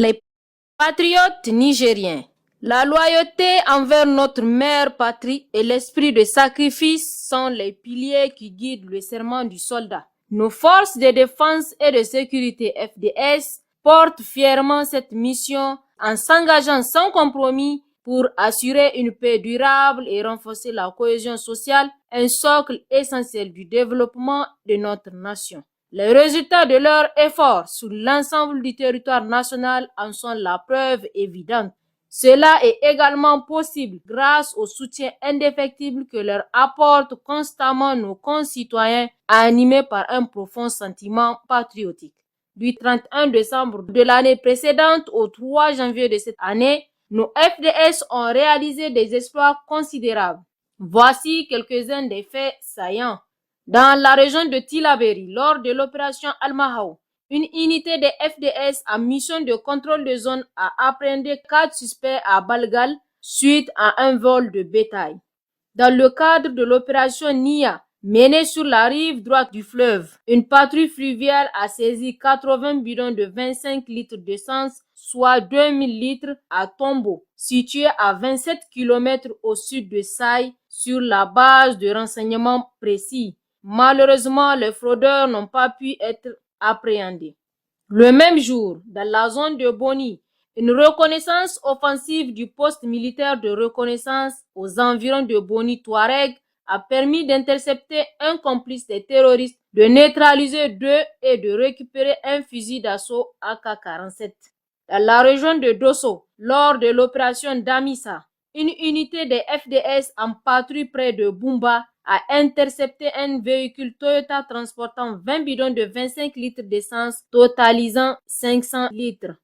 Les patriotes nigériens, la loyauté envers notre mère patrie et l'esprit de sacrifice sont les piliers qui guident le serment du soldat. Nos forces de défense et de sécurité FDS portent fièrement cette mission en s'engageant sans compromis pour assurer une paix durable et renforcer la cohésion sociale, un socle essentiel du développement de notre nation. Les résultats de leurs efforts sur l'ensemble du territoire national en sont la preuve évidente. Cela est également possible grâce au soutien indéfectible que leur apportent constamment nos concitoyens animés par un profond sentiment patriotique. Du 31 décembre de l'année précédente au 3 janvier de cette année, nos FDS ont réalisé des exploits considérables. Voici quelques-uns des faits saillants. Dans la région de Tillabéri, lors de l'opération Almahao, une unité des FDS en mission de contrôle de zone a appréhendé 4 suspects à Balgal suite à un vol de bétail. Dans le cadre de l'opération Nia, menée sur la rive droite du fleuve, une patrouille fluviale a saisi 80 bidons de 25 litres d'essence, soit 2000 litres à Tombo, situé à 27 km au sud de Saï, sur la base de renseignements précis. Malheureusement, les fraudeurs n'ont pas pu être appréhendés. Le même jour, dans la zone de Boni, une reconnaissance offensive du poste militaire de reconnaissance aux environs de Boni Touareg a permis d'intercepter un complice des terroristes, de neutraliser 2 et de récupérer un fusil d'assaut AK-47. Dans la région de Dosso, lors de l'opération Damissa, une unité des FDS en patrouille près de Bumba a intercepté un véhicule Toyota transportant 20 bidons de 25 litres d'essence, totalisant 500 litres.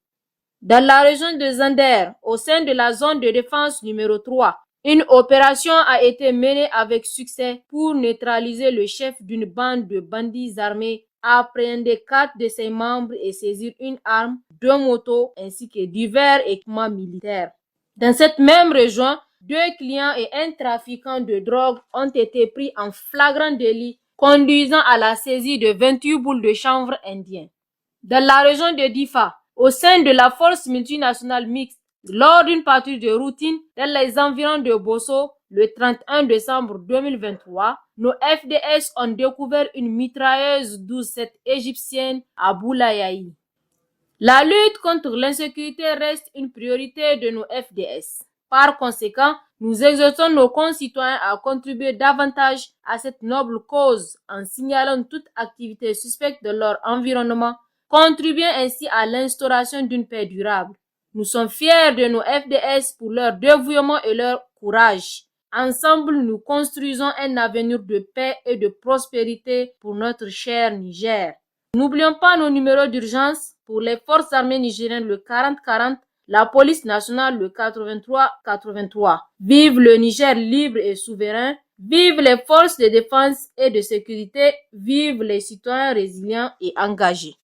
Dans la région de Zander, au sein de la zone de défense numéro 3, une opération a été menée avec succès pour neutraliser le chef d'une bande de bandits armés, appréhender 4 de ses membres et saisir une arme, 2 motos ainsi que divers équipements militaires. Dans cette même région, 2 clients et un trafiquant de drogue ont été pris en flagrant délit, conduisant à la saisie de 28 boules de chanvre indien. Dans la région de Difa, au sein de la force multinationale mixte, lors d'une patrouille de routine dans les environs de Bosso, le 31 décembre 2023, nos FDS ont découvert une mitrailleuse 12-7 égyptienne à Boulayaï. La lutte contre l'insécurité reste une priorité de nos FDS. Par conséquent, nous exhortons nos concitoyens à contribuer davantage à cette noble cause en signalant toute activité suspecte de leur environnement, contribuant ainsi à l'instauration d'une paix durable. Nous sommes fiers de nos FDS pour leur dévouement et leur courage. Ensemble, nous construisons un avenir de paix et de prospérité pour notre cher Niger. N'oublions pas nos numéros d'urgence pour les forces armées nigériennes, le 40-40, la police nationale, le 83-83. Vive le Niger libre et souverain, vive les forces de défense et de sécurité, vive les citoyens résilients et engagés.